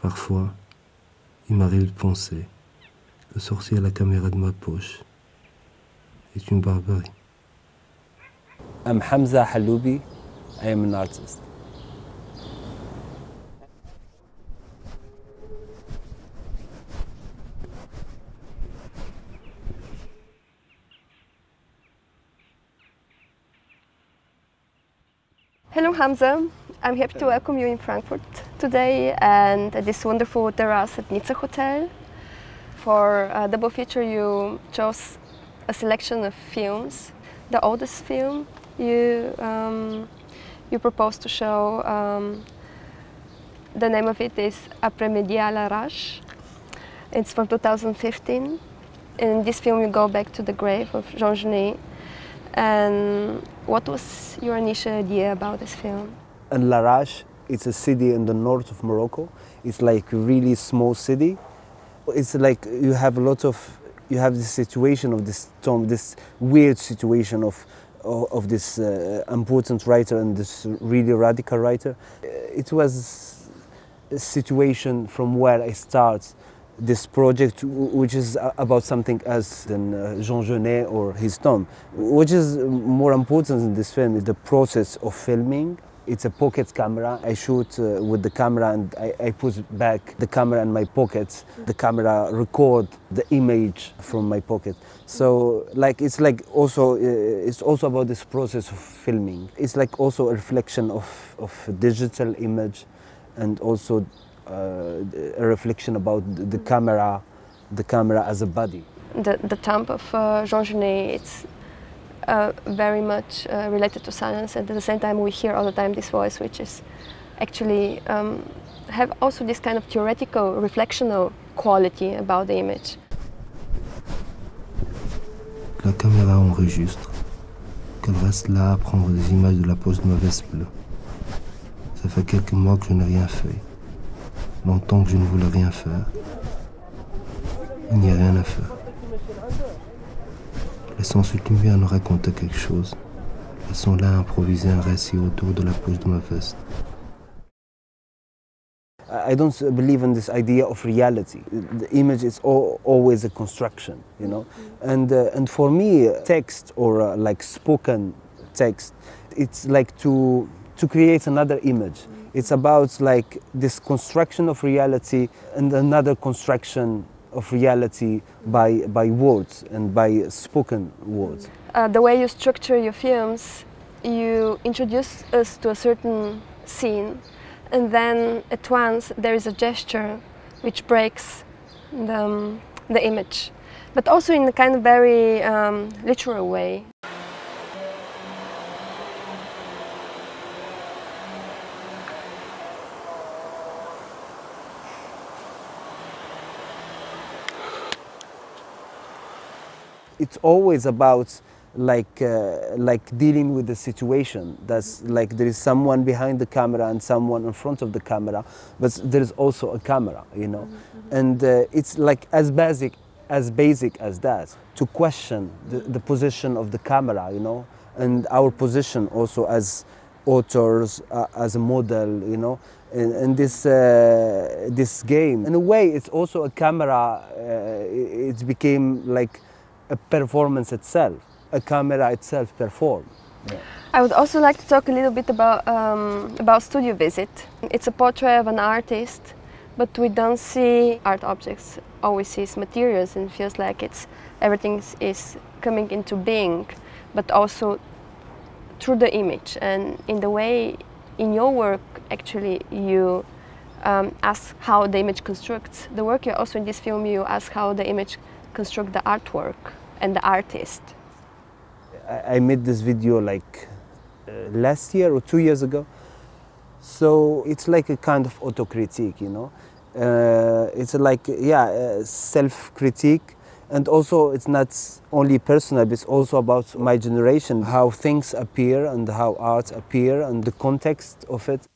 Parfois, il m'arrive de penser que sortir la caméra de ma poche est une barbarie. I'm Hamza Halloubi. I am an artist. Hello Hamza, I'm happy to welcome you in Frankfurt today and at this wonderful terrace at Nizza Hotel. For a double feature you chose a selection of films. The oldest film you proposed to show, the name of it is Primadonna Rush. It's from 2015. In this film you go back to the grave of Jean Genet. And what was your initial idea about this film? And Larache, it's a city in the north of Morocco. It's like a really small city. It's like you have this situation of this tomb, this weird situation of this important writer and this really radical writer. It was a situation from where I start this project, which is about something else than Jean Genet or his tomb. Which is more important in this film is the process of filming. It's a pocket camera. I shoot with the camera and I put back the camera in my pocket. The camera record the image from my pocket. So it's also about this process of filming. It's like also a reflection of digital image and also a reflection about the camera as a body. The tomb of Jean Genet, it's very much related to silence, and at the same time we hear all the time this voice, which is actually have also this kind of theoretical, reflectional quality about the image. La caméra enregistre, qu'elle reste là à prendre des images de la pose de ma veste bleue. Ça fait quelques mois que je n'ai rien fait. Longtemps que je ne voulais rien faire. Il n'y a rien à faire. Laissons cette lumière nous raconter quelque chose. Laissons-la improviser un récit autour de la pose de ma veste. I don't believe in this idea of reality. The image is always a construction, you know. And for me, text or like spoken text, it's like to create another image. It's about like this construction of reality and another construction of reality by words and by spoken words. The way you structure your films, you introduce us to a certain scene, and then at once there is a gesture which breaks the image, but also in a kind of very literal way. It's always about like dealing with the situation. That's like there is someone behind the camera and someone in front of the camera, but there is also a camera, you know. And it's like as basic as that, to question the position of the camera, you know, and our position also as authors, as a model, you know, in this game. In a way, it's also a camera. It became like a performance itself. A camera itself perform. Yeah. I would also like to talk a little bit about Studio Visit. It's a portrait of an artist, but we don't see art objects. All we see is materials, and it feels like everything is coming into being, but also through the image. And in the way, in your work, actually, you ask how the image constructs the work. You also in this film you ask how the image constructs the artwork and the artist. I made this video like last year or 2 years ago. So it's like a kind of autocritique, you know. It's like, self-critique. And also it's not only personal, but it's also about my generation, how things appear and how art appear and the context of it.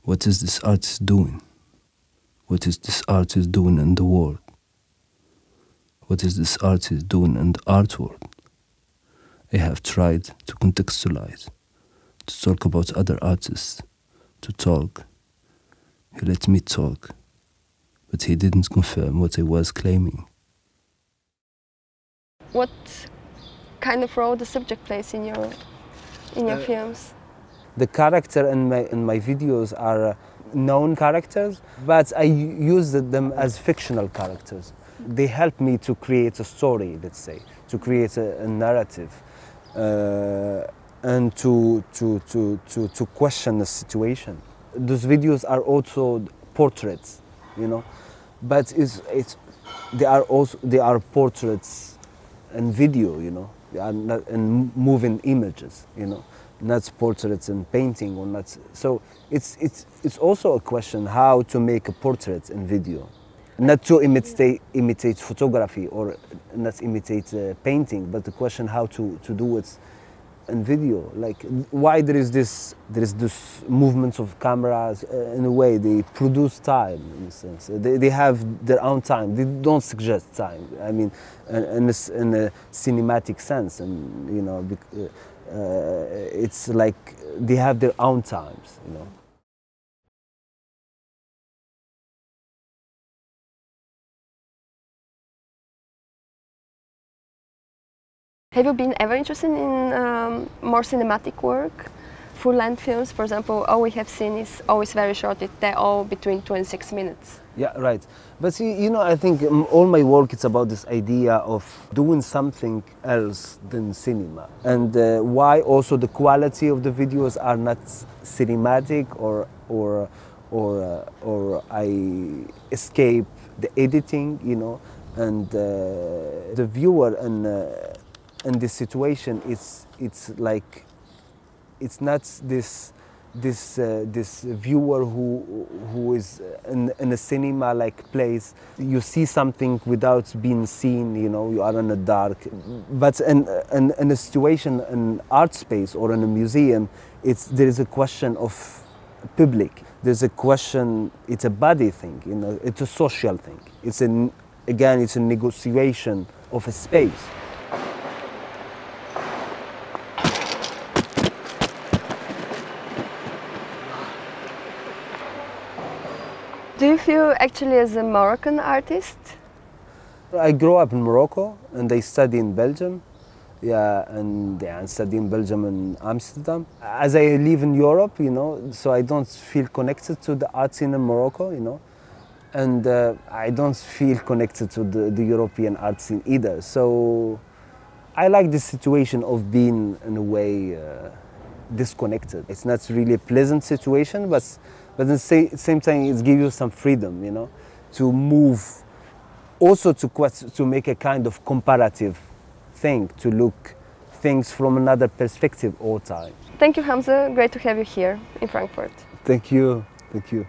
What is this artist doing? What is this artist doing in the world? What is this artist doing in the art world? I have tried to contextualize, to talk about other artists, to talk He let me talk, but he didn't confirm what I was claiming. What kind of role the subject plays in your films? The character in my videos are known characters, but I use them as fictional characters. They help me to create a story, let's say, to create a narrative, and to question the situation. Those videos are also portraits, you know, but they are portraits and video, you know. They are not in moving images, you know, not portraits and painting or not. So it's also a question how to make a portrait in video, not to imitate photography or not imitate painting, but the question how to do it in video. Like why there is this movements of cameras. In a way they produce time, in a sense. They have their own time. They don't suggest time. I mean, in a cinematic sense, and you know, it's like they have their own times, you know. Have you been ever interested in more cinematic work? Full-length films, for example, all we have seen is always very short. They're all between 2 and 6 minutes. Yeah, right. But see, you know, I think all my work is about this idea of doing something else than cinema, and why also the quality of the videos are not cinematic or I escape the editing, you know, and the viewer in this situation, it's like it's not this viewer who is in a cinema like place. You see something without being seen, you know, you are in the dark. But in a situation in art space or in a museum, there is a question of public. There's a question. It's a body thing, you know. It's a social thing. It's a negotiation of a space. Do you feel actually as a Moroccan artist? I grew up in Morocco and I study in Belgium. And study in Belgium and Amsterdam. As I live in Europe, you know, so I don't feel connected to the art scene in Morocco, you know, and I don't feel connected to the European art scene either. So I like this situation of being, in a way, disconnected. It's not really a pleasant situation, but at the same time, it gives you some freedom, you know, to move, also to make a kind of comparative thing, to look things from another perspective all the time. Thank you, Hamza. Great to have you here in Frankfurt. Thank you. Thank you.